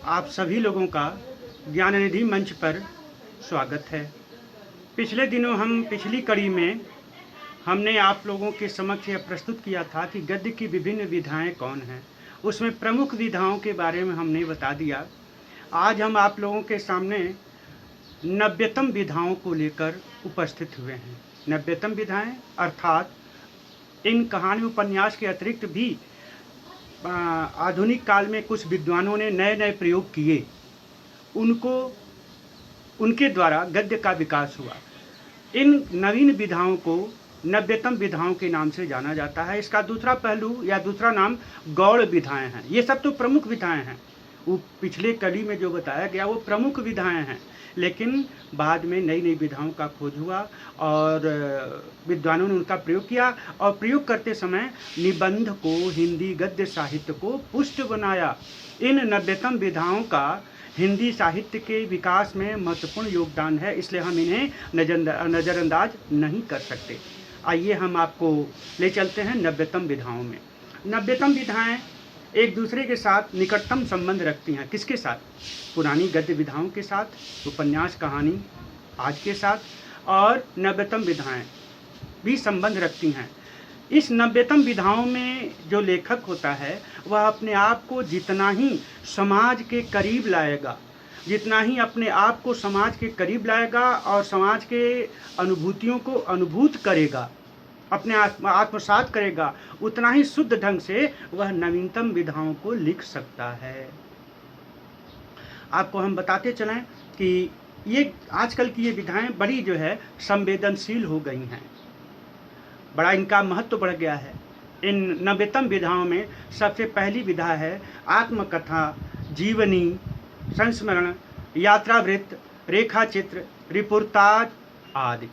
आप सभी लोगों का ज्ञाननिधि मंच पर स्वागत है। पिछले दिनों पिछली कड़ी में हमने आप लोगों के समक्ष यह प्रस्तुत किया था कि गद्य की विभिन्न विधाएं कौन हैं। उसमें प्रमुख विधाओं के बारे में हमने बता दिया। आज हम आप लोगों के सामने नव्यतम विधाओं को लेकर उपस्थित हुए हैं। नव्यतम विधाएं अर्थात इन कहानी उपन्यास के अतिरिक्त भी आधुनिक काल में कुछ विद्वानों ने नए नए प्रयोग किए, उनके द्वारा गद्य का विकास हुआ। इन नवीन विधाओं को नव्यतम विधाओं के नाम से जाना जाता है। इसका दूसरा पहलू या दूसरा नाम गौड़ विधाएं हैं। ये सब तो प्रमुख विधाएं हैं। वो पिछले कड़ी में जो बताया गया वो प्रमुख विधाएं हैं, लेकिन बाद में नई नई विधाओं का खोज हुआ और विद्वानों ने उनका प्रयोग किया और प्रयोग करते समय निबंध को, हिंदी गद्य साहित्य को पुष्ट बनाया। इन नव्यतम विधाओं का हिंदी साहित्य के विकास में महत्वपूर्ण योगदान है, इसलिए हम इन्हें नज़रअंदाज नहीं कर सकते। आइए हम आपको ले चलते हैं नव्यतम विधाओं में। नव्यतम विधाएं एक दूसरे के साथ निकटतम संबंध रखती हैं। किसके साथ? पुरानी गद्य विधाओं के साथ, उपन्यास कहानी आज के साथ, और नव्यतम विधाएं भी संबंध रखती हैं। इस नव्यतम विधाओं में जो लेखक होता है वह अपने आप को जितना ही समाज के करीब लाएगा, जितना ही अपने आप को समाज के करीब लाएगा और समाज के अनुभूतियों को अनुभूत करेगा, अपने आत्मसात करेगा, उतना ही शुद्ध ढंग से वह नवीनतम विधाओं को लिख सकता है। आपको हम बताते चलें कि ये आजकल की ये विधाएं बड़ी जो है संवेदनशील हो गई हैं, बड़ा इनका महत्व बढ़ गया है। इन नव्यतम विधाओं में सबसे पहली विधा है आत्मकथा, जीवनी, संस्मरण, यात्रावृत्त, रेखा चित्र, रिपोर्टाज आदि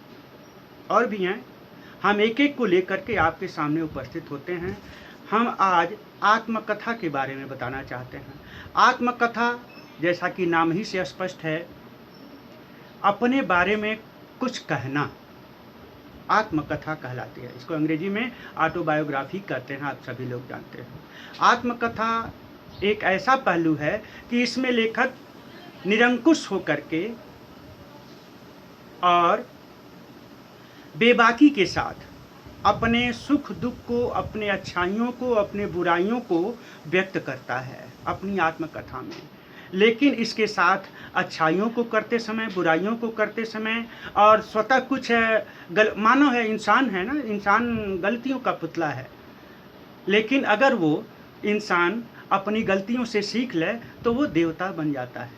और भी हैं। हम एक एक को लेकर के आपके सामने उपस्थित होते हैं। हम आज आत्मकथा के बारे में बताना चाहते हैं। आत्मकथा जैसा कि नाम ही से स्पष्ट है, अपने बारे में कुछ कहना आत्मकथा कहलाती है। इसको अंग्रेजी में ऑटोबायोग्राफी कहते हैं, आप सभी लोग जानते हैं। आत्मकथा एक ऐसा पहलू है कि इसमें लेखक निरंकुश होकर के और बेबाकी के साथ अपने सुख दुख को, अपने अच्छाइयों को, अपने बुराइयों को व्यक्त करता है अपनी आत्मकथा में। लेकिन इसके साथ अच्छाइयों को करते समय, बुराइयों को करते समय और स्वतः कुछ मानव है, इंसान है ना, इंसान गलतियों का पुतला है, लेकिन अगर वो इंसान अपनी गलतियों से सीख ले तो वो देवता बन जाता है।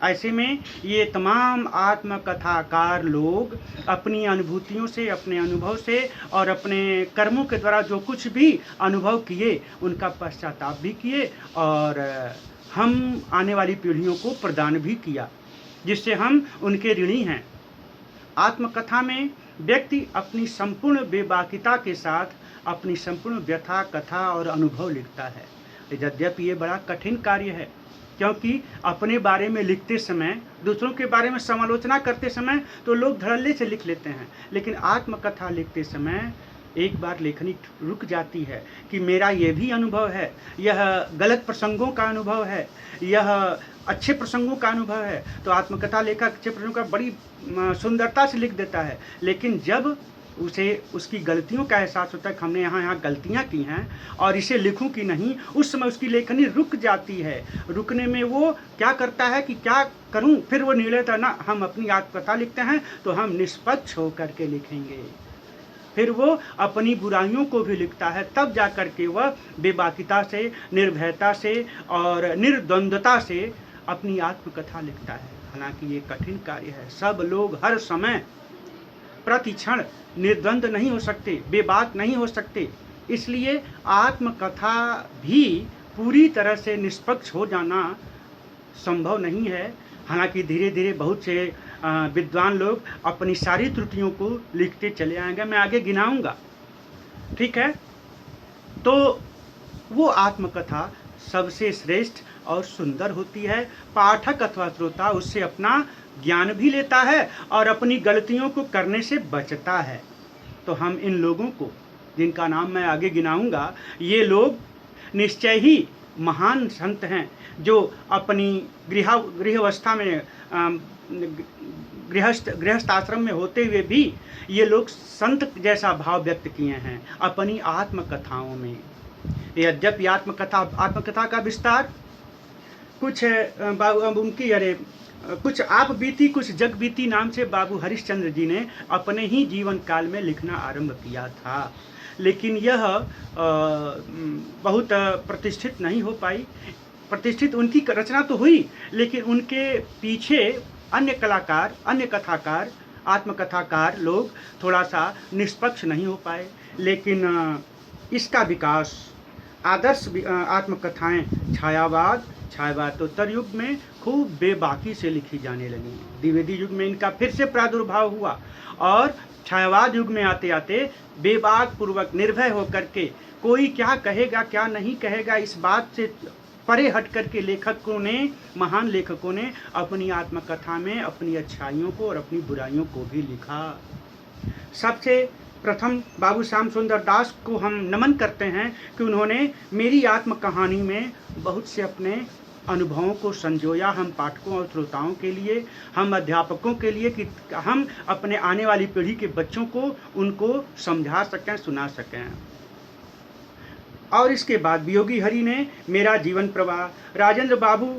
ऐसे में ये तमाम आत्मकथाकार लोग अपनी अनुभूतियों से, अपने अनुभव से और अपने कर्मों के द्वारा जो कुछ भी अनुभव किए उनका पश्चाताप भी किए और हम आने वाली पीढ़ियों को प्रदान भी किया, जिससे हम उनके ऋणी हैं। आत्मकथा में व्यक्ति अपनी संपूर्ण बेबाकिता के साथ अपनी संपूर्ण व्यथा, कथा और अनुभव लिखता है। यद्यपि ये बड़ा कठिन कार्य है, क्योंकि अपने बारे में लिखते समय, दूसरों के बारे में समालोचना करते समय तो लोग धड़ल्ले से लिख लेते हैं, लेकिन आत्मकथा लिखते समय एक बार लेखनी रुक जाती है कि मेरा ये भी अनुभव है, यह गलत प्रसंगों का अनुभव है, यह अच्छे प्रसंगों का अनुभव है। तो आत्मकथा लेखक अच्छे प्रसंगों का बड़ी सुंदरता से लिख देता है, लेकिन जब उसे उसकी गलतियों का एहसास होता है कि हमने यहाँ गलतियाँ की हैं और इसे लिखूं कि नहीं, उस समय उसकी लेखनी रुक जाती है। रुकने में वो क्या करता है कि क्या करूं, फिर वो निर्णय लेता है ना, हम अपनी आत्मकथा लिखते हैं तो हम निष्पक्ष होकर के लिखेंगे। फिर वो अपनी बुराइयों को भी लिखता है, तब जा कर के वह बेबाकिता से, निर्भयता से और निर्द्वंद्वता से अपनी आत्मकथा लिखता है। हालांकि ये कठिन कार्य है। सब लोग हर समय प्रति क्षण निर्द्वंद नहीं हो सकते, बेबाक नहीं हो सकते, इसलिए आत्मकथा भी पूरी तरह से निष्पक्ष हो जाना संभव नहीं है। हालांकि धीरे धीरे बहुत से विद्वान लोग अपनी सारी त्रुटियों को लिखते चले आएंगे, मैं आगे गिनाऊंगा, ठीक है। तो वो आत्मकथा सबसे श्रेष्ठ और सुंदर होती है। पाठक अथवा श्रोता उससे अपना ज्ञान भी लेता है और अपनी गलतियों को करने से बचता है। तो हम इन लोगों को, जिनका नाम मैं आगे गिनाऊंगा, ये लोग निश्चय ही महान संत हैं जो अपनी गृहावस्था में गृहस्थ आश्रम में होते हुए भी ये लोग संत जैसा भाव व्यक्त किए हैं अपनी आत्मकथाओं में। यद्यपि आत्मकथा का विस्तार कुछ उनकी कुछ आप बीती कुछ जग बीती नाम से बाबू हरिश्चंद्र जी ने अपने ही जीवन काल में लिखना आरंभ किया था, लेकिन यह बहुत प्रतिष्ठित नहीं हो पाई। प्रतिष्ठित उनकी रचना तो हुई, लेकिन उनके पीछे अन्य कलाकार, अन्य कथाकार, आत्मकथाकार लोग थोड़ा सा निष्पक्ष नहीं हो पाए। लेकिन इसका विकास आदर्श आत्मकथाएं छायावाद तो उत्तर युग में खूब बेबाकी से लिखी जाने लगी। द्विवेदी युग में इनका फिर से प्रादुर्भाव हुआ और छायावाद युग में आते आते बेबाक पूर्वक निर्भय होकर के कोई क्या कहेगा क्या नहीं कहेगा इस बात से परे हट करके महान लेखकों ने अपनी आत्मकथा में अपनी अच्छाइयों को और अपनी बुराइयों को भी लिखा। सबसे प्रथम बाबू श्याम सुंदर दास को हम नमन करते हैं कि उन्होंने मेरी आत्म कहानी में बहुत से अपने अनुभवों को संजोया, हम पाठकों और श्रोताओं के लिए, हम अध्यापकों के लिए, कि हम अपने आने वाली पीढ़ी के बच्चों को उनको समझा सकें, सुना सकें। और इसके बाद वियोगी हरि ने मेरा जीवन प्रवाह, राजेंद्र बाबू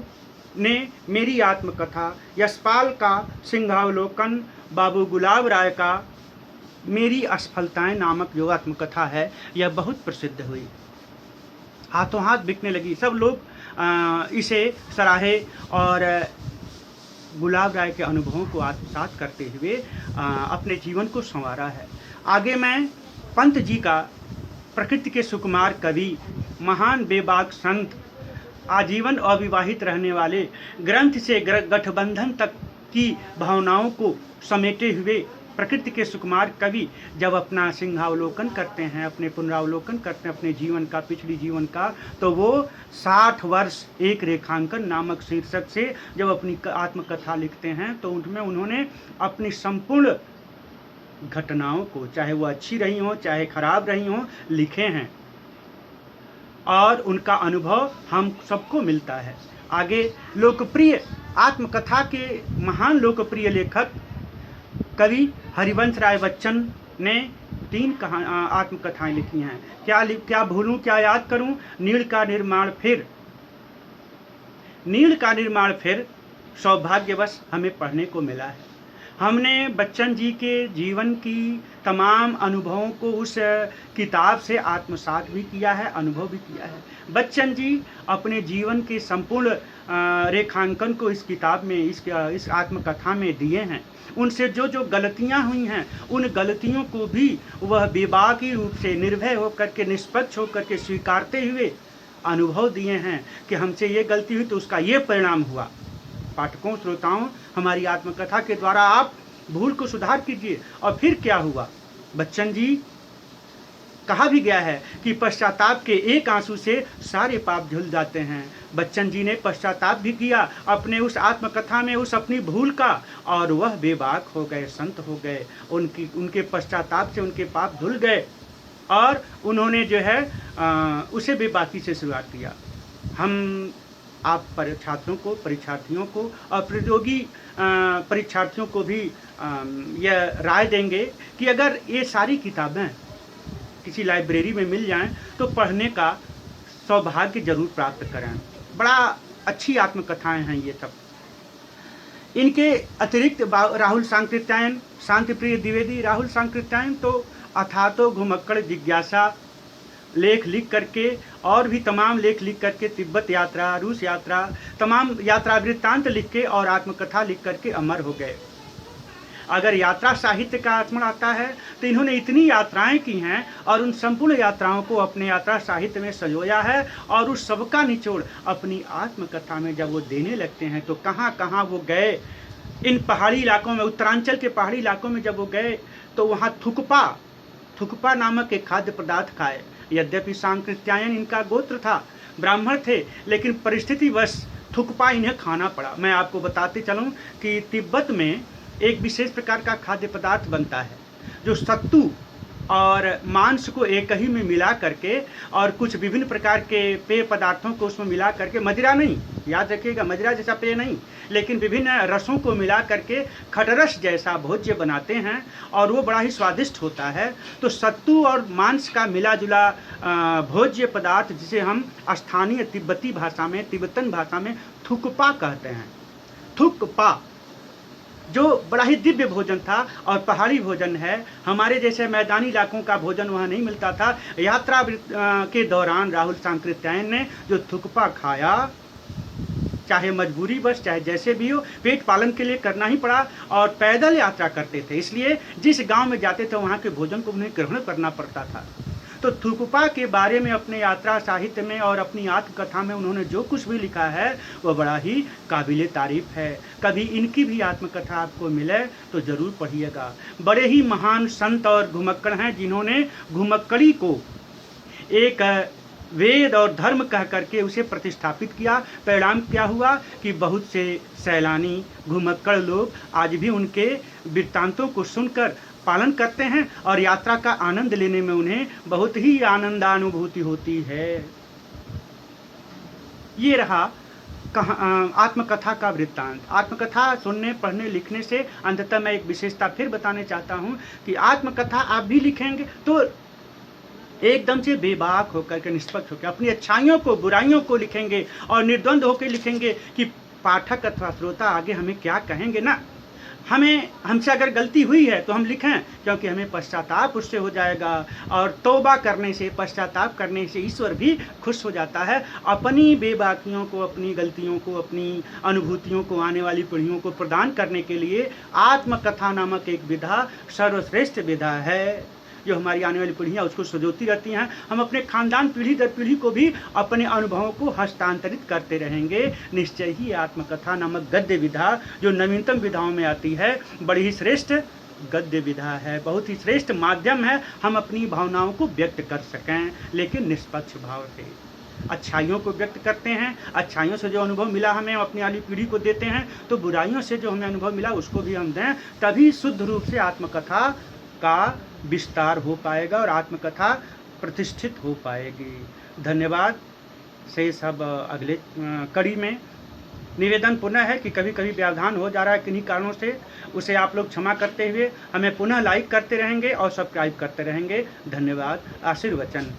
ने मेरी आत्मकथा, यशपाल का सिंहावलोकन, बाबू गुलाब राय का मेरी असफलताएं नामक जो आत्मकथा है यह बहुत प्रसिद्ध हुई, हाथों हाथ बिकने लगी। सब लोग इसे सराहे और गुलाब राय के अनुभवों को आत्मसात करते हुए अपने जीवन को संवारा है। आगे मैं पंत जी का, प्रकृति के सुकुमार कवि, महान बेबाक संत, आजीवन अविवाहित रहने वाले, ग्रंथ से गठबंधन तक की भावनाओं को समेटे हुए प्रकृति के सुकुमार कवि जब अपना सिंहावलोकन करते हैं, अपने पुनरावलोकन करते हैं अपने जीवन का, पिछली जीवन का, तो वो 60 वर्ष एक रेखांकन नामक शीर्षक से जब अपनी आत्मकथा लिखते हैं तो उनमें उन्होंने अपनी संपूर्ण घटनाओं को, चाहे वो अच्छी रही हो चाहे खराब रही हो, लिखे हैं और उनका अनुभव हम सबको मिलता है। आगे लोकप्रिय आत्मकथा के महान लोकप्रिय लेखक कवि हरिवंश राय बच्चन ने 3 आत्मकथाएं लिखी हैं। क्या भूलूं क्या याद करूं, नीड़ का निर्माण फिर सौभाग्यवश हमें पढ़ने को मिला है। हमने बच्चन जी के जीवन की तमाम अनुभवों को उस किताब से आत्मसात भी किया है, अनुभव भी किया है। बच्चन जी अपने जीवन के संपूर्ण रेखांकन को इस किताब में, इस आत्मकथा में दिए हैं। उनसे जो जो गलतियां हुई हैं उन गलतियों को भी वह बेबाकी रूप से निर्भय होकर के, निष्पक्ष होकर के स्वीकारते हुए अनुभव दिए हैं कि हमसे ये गलती हुई तो उसका ये परिणाम हुआ। पाठकों, श्रोताओं, हमारी आत्मकथा के द्वारा आप भूल को सुधार कीजिए। और फिर क्या हुआ, बच्चन जी, कहा भी गया है कि पश्चाताप के एक आंसू से सारे पाप धुल जाते हैं। बच्चन जी ने पश्चाताप भी किया अपने उस आत्मकथा में उस अपनी भूल का, और वह बेबाक हो गए, संत हो गए। उनके पश्चाताप से उनके पाप धुल गए और उन्होंने जो है उसे बेबाकी से शुरुआत किया। हम आप परीक्षार्थियों को और प्रतियोगी परीक्षार्थियों को भी यह राय देंगे कि अगर ये सारी किताबें किसी लाइब्रेरी में मिल जाएं तो पढ़ने का सौभाग्य जरूर प्राप्त करें। बड़ा अच्छी आत्मकथाएं हैं ये सब। इनके अतिरिक्त राहुल सांकृत्यायन, शांतिप्रिय द्विवेदी, राहुल सांकृत्यायन तो अथातो घुमक्कड़ जिज्ञासा लेख लिख करके और भी तमाम लेख लिख करके, तिब्बत यात्रा, रूस यात्रा, तमाम यात्रा वृत्तांत लिख के और आत्मकथा लिख करके अमर हो गए। अगर यात्रा साहित्य का स्मरण आता है तो इन्होंने इतनी यात्राएं की हैं और उन संपूर्ण यात्राओं को अपने यात्रा साहित्य में संजोया है, और उस सबका निचोड़ अपनी आत्मकथा में जब वो देने लगते हैं तो कहाँ कहाँ वो गए। इन पहाड़ी इलाकों में, उत्तरांचल के पहाड़ी इलाकों में जब वो गए तो वहाँ थुकपा नामक एक खाद्य पदार्थ खाए। यद्यपि सांकृत्यायन इनका गोत्र था, ब्राह्मण थे, लेकिन परिस्थितिवश थुकपा इन्हें खाना पड़ा। मैं आपको बताते चलूँ कि तिब्बत में एक विशेष प्रकार का खाद्य पदार्थ बनता है जो सत्तू और मांस को एक ही में मिला करके और कुछ विभिन्न प्रकार के पेय पदार्थों को उसमें मिला करके, मदिरा नहीं, याद रखिएगा, मदिरा जैसा पेय नहीं, लेकिन विभिन्न रसों को मिला करके खटरस जैसा भोज्य बनाते हैं और वो बड़ा ही स्वादिष्ट होता है। तो सत्तू और मांस का मिला जुला भोज्य पदार्थ जिसे हम स्थानीय तिब्बती भाषा में, तिब्बतन भाषा में थुक्पा कहते हैं। थुक्पा जो बड़ा ही दिव्य भोजन था और पहाड़ी भोजन है। हमारे जैसे मैदानी इलाकों का भोजन वहाँ नहीं मिलता था। यात्रा के दौरान राहुल सांकृत्यायन ने जो थुक्पा खाया, चाहे मजबूरीवश चाहे जैसे भी हो, पेट पालन के लिए करना ही पड़ा और पैदल यात्रा करते थे, इसलिए जिस गांव में जाते थे वहाँ के भोजन को उन्हें ग्रहण करना पड़ता था। तो थुक्पा के बारे में अपने यात्रा साहित्य में और अपनी आत्मकथा में उन्होंने जो कुछ भी लिखा है वह बड़ा ही काबिले तारीफ है। कभी इनकी भी आत्मकथा आपको मिले तो ज़रूर पढ़िएगा। बड़े ही महान संत और घुमक्कड़ हैं जिन्होंने घुमक्कड़ी को एक वेद और धर्म कह करके उसे प्रतिष्ठापित किया। परिणाम क्या हुआ कि बहुत से सैलानी घुमक्कड़ लोग आज भी उनके वृत्तांतों को सुनकर पालन करते हैं और यात्रा का आनंद लेने में उन्हें बहुत ही आनंदानुभूति होती है। ये रहा आत्मकथा का वृत्तांत। आत्मकथा सुनने, पढ़ने, लिखने से अंततः मैं एक विशेषता फिर बताने चाहता हूँ कि आत्मकथा आप भी लिखेंगे तो एकदम से बेबाक होकर के, निष्पक्ष होकर अपनी अच्छाइयों को, बुराइयों को लिखेंगे और निर्द्वंद होकर लिखेंगे कि पाठक अथवा श्रोता आगे हमें क्या कहेंगे ना। हमसे अगर गलती हुई है तो हम लिखें, क्योंकि हमें पश्चाताप उससे हो जाएगा और तौबा करने से, पश्चाताप करने से ईश्वर भी खुश हो जाता है। अपनी बेबाकियों को, अपनी गलतियों को, अपनी अनुभूतियों को आने वाली पीढ़ियों को प्रदान करने के लिए आत्मकथा नामक एक विधा सर्वश्रेष्ठ विधा है जो हमारी आने वाली पीढ़ियाँ उसको सजोती रहती हैं। हम अपने खानदान पीढ़ी दर पीढ़ी को भी अपने अनुभवों को हस्तांतरित करते रहेंगे। निश्चय ही आत्मकथा नामक गद्य विधा जो नवीनतम विधाओं में आती है, बड़ी ही श्रेष्ठ गद्य विधा है, बहुत ही श्रेष्ठ माध्यम है हम अपनी भावनाओं को व्यक्त कर सकें, लेकिन निष्पक्ष भाव से। अच्छाइयों को व्यक्त करते हैं, अच्छाइयों से जो अनुभव मिला हमें अपनी वाली पीढ़ी को देते हैं, तो बुराइयों से जो हमें अनुभव मिला उसको भी हम दें, तभी शुद्ध रूप से आत्मकथा का विस्तार हो पाएगा और आत्मकथा प्रतिष्ठित हो पाएगी। धन्यवाद। से सब अगले कड़ी में निवेदन पुनः है कि कभी कभी व्यवधान हो जा रहा है किन्हीं कारणों से, उसे आप लोग क्षमा करते हुए हमें पुनः लाइक करते रहेंगे और सब्सक्राइब करते रहेंगे। धन्यवाद। आशीर्वचन।